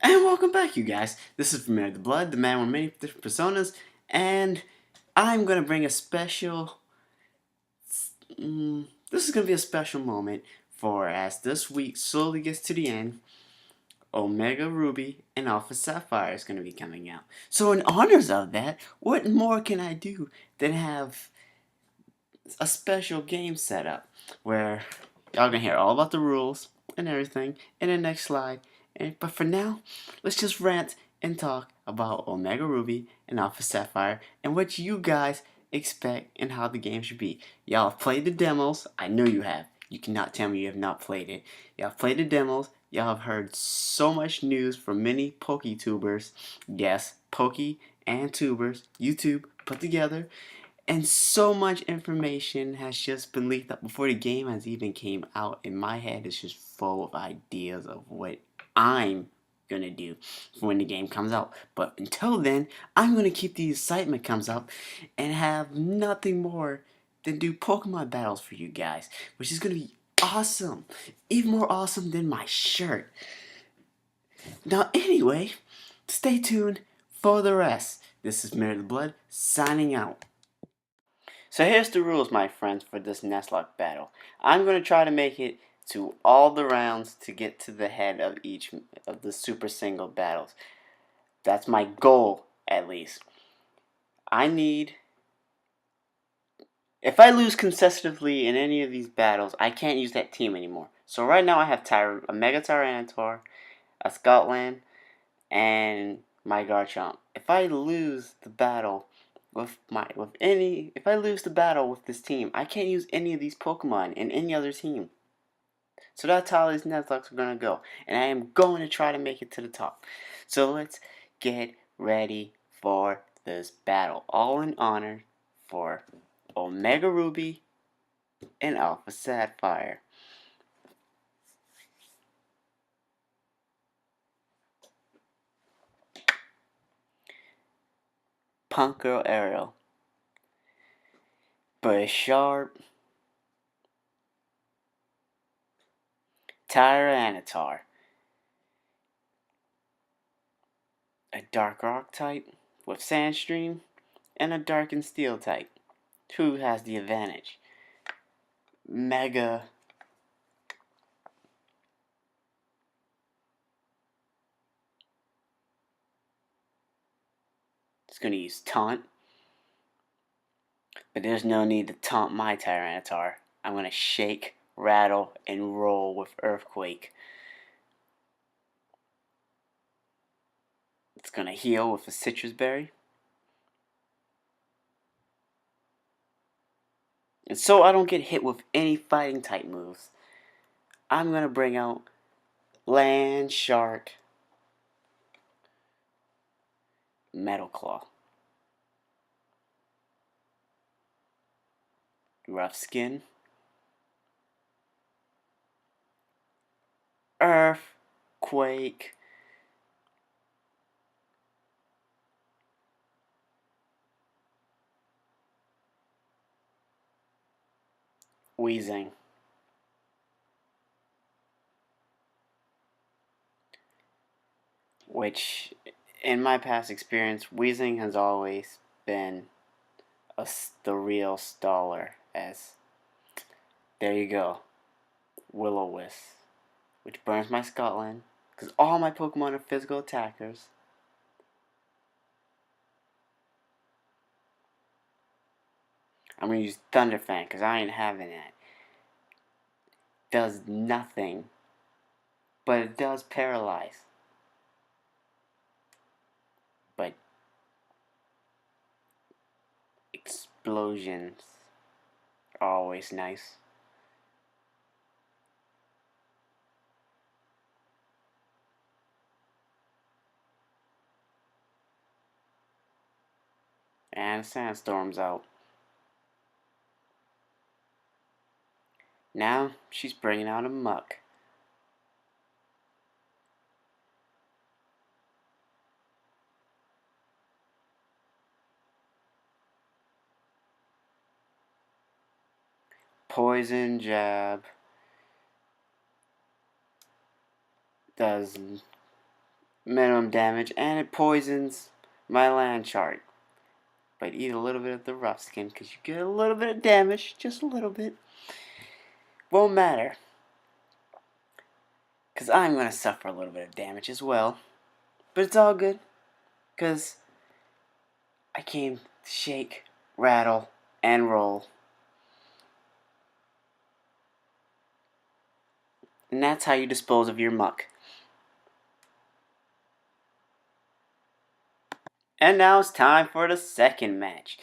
And welcome back, you guys. This is Vermillion TheBlood, the man with many different personas, and I'm gonna bring a special. This is gonna be a special moment for as this week slowly gets to the end. Omega Ruby and Alpha Sapphire is gonna be coming out. So, in honors of that, what more can I do than have a special game set up where y'all gonna hear all about the rules and everything in the next slide. But for now, let's just rant and talk about Omega Ruby and Alpha Sapphire and what you guys expect and how the game should be. Y'all have played the demos. I know you have. You cannot tell me you have not played it. Y'all have played the demos. Y'all have heard so much news from many PokeTubers. Yes, Poke and Tubers, YouTube put together. And so much information has just been leaked up before the game has even came out. In my head, it's just full of ideas of what I'm gonna do for when the game comes out. But until then, I'm gonna keep the excitement comes up and have nothing more than do Pokemon battles for you guys, which is gonna be awesome, even more awesome than my shirt. Now, anyway, stay tuned for the rest. This is Mary the Blood signing out. So here's the rules, my friends, for this Nuzlock battle. I'm going to try to make it to all the rounds to get to the head of each of the super single battles. That's my goal, at least. I need... If I lose consecutively in any of these battles, I can't use that team anymore. So right now I have a Mega Tyranitar, a Scotland, and my Garchomp. If I lose the battle if I lose the battle with this team, I can't use any of these Pokemon in any other team. So that's how these Nuzlocks are gonna go. And I am going to try to make it to the top. So let's get ready for this battle. All in honor for Omega Ruby and Alpha Sapphire. Punk Girl Ariel. Bisharp. Tyranitar. A Dark Rock type with Sandstream and a Dark and Steel type. Who has the advantage? Mega It's going to use Taunt. But there's no need to taunt my Tyranitar. I'm going to shake, rattle, and roll with Earthquake. It's going to heal with a Citrus Berry. And so I don't get hit with any fighting type moves, I'm going to bring out Land Shark Metal Claw. Rough Skin. Earthquake. Wheezing. Which, in my past experience, Wheezing has always been the real staller. As there you go, Will-O-Wisp, which burns my Scotland, because all my Pokemon are physical attackers. I'm gonna use Thunder Fang, because I ain't having that. Does nothing, but it does paralyze. But explosions are always nice. And Sandstorm's out. Now she's bringing out a Muck. Poison Jab does minimum damage, and it poisons my land shark. But eat a little bit of the rough skin because you get a little bit of damage, just a little bit. Won't matter, because I'm going to suffer a little bit of damage as well. But it's all good, because I came to shake, rattle, and roll. And that's how you dispose of your muck. And now it's time for the second match.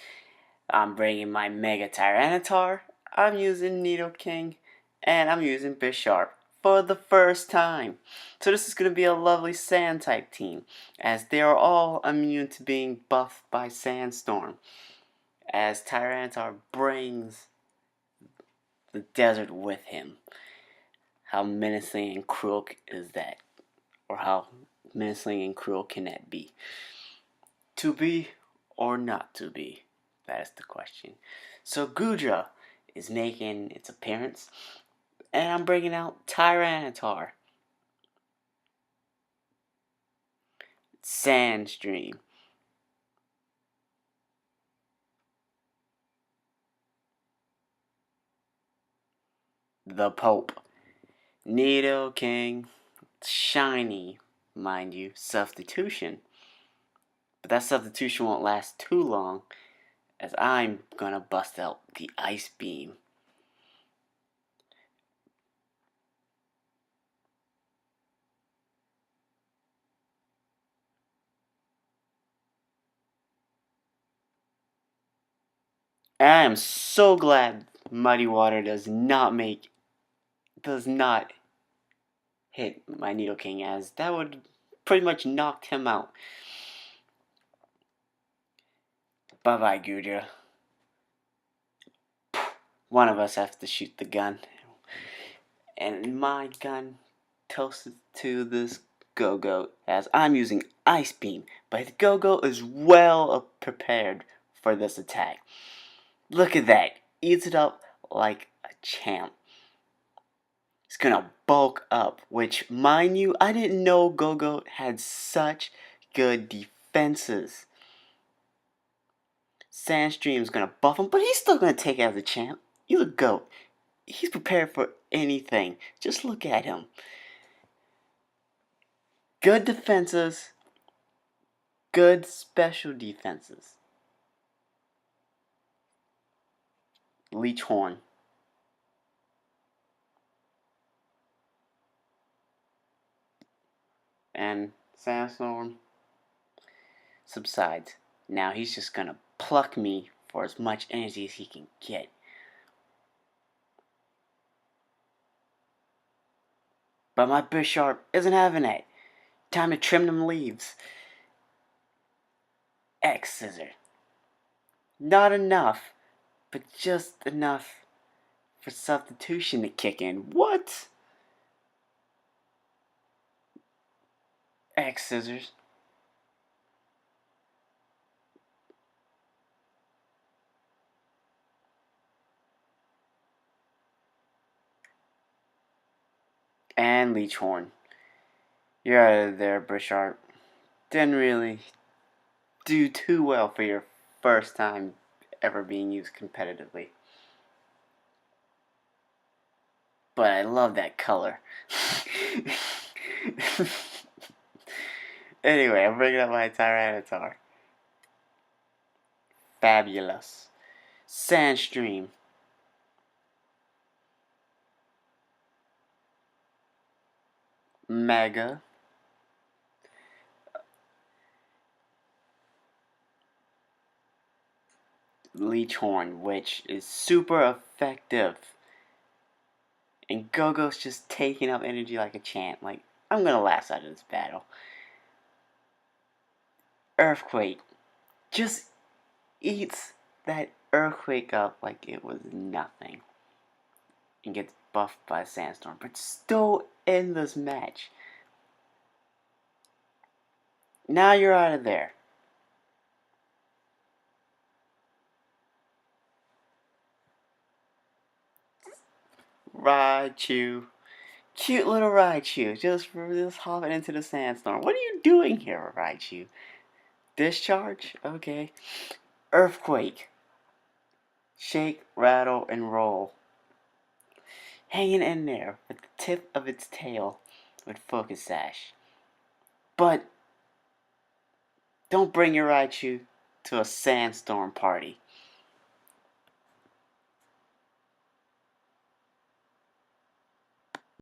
I'm bringing my Mega Tyranitar, I'm using Nidoking, and I'm using Bisharp for the first time. So this is going to be a lovely sand type team, as they are all immune to being buffed by Sandstorm, as Tyranitar brings the desert with him. How menacing and cruel is that? Or how menacing and cruel can that be? To be or not to be? That is the question. So Gudra is making its appearance, and I'm bringing out Tyranitar. Sandstream. The Pope. Nidoking. Shiny, mind you, substitution. But that substitution won't last too long, as I'm gonna bust out the Ice Beam. And I am so glad Muddy Water does not hit my Nidoking, as that would pretty much knock him out. Bye bye, Gudra. One of us has to shoot the gun. And my gun toasted to this Go-Go, as I'm using Ice Beam, but the Go-Go is well prepared for this attack. Look at that. Eats it up like a champ. It's gonna bulk up, which, mind you, I didn't know Go-Go had such good defenses. Sandstream's gonna buff him, but he's still gonna take it as a champ. He's a goat. He's prepared for anything. Just look at him. Good defenses, good special defenses. Leech Horn. And Sandstorm subsides. Now he's just gonna pluck me for as much energy as he can get. But my Bisharp isn't having it. Time to trim them leaves. X Scissor. Not enough, but just enough for substitution to kick in. What? X Scissors. And Leech Horn. You're out of there, Bisharp. Didn't really do too well for your first time ever being used competitively. But I love that color. Anyway, I'm bringing up my Tyranitar. Fabulous. Sandstream. Mega. Leech Horn, which is super effective. And Go-Go's just taking up energy like a champ. Like, I'm gonna last out of this battle. Earthquake. Just eats that Earthquake up like it was nothing. And gets buffed by Sandstorm. But still in this match. Now you're out of there. Raichu. Cute little Raichu, just hopping into the sandstorm. What are you doing here, Raichu? Discharge? Okay. Earthquake. Shake, rattle, and roll. Hanging in there with the tip of its tail with Focus Sash. But don't bring your Raichu to a sandstorm party.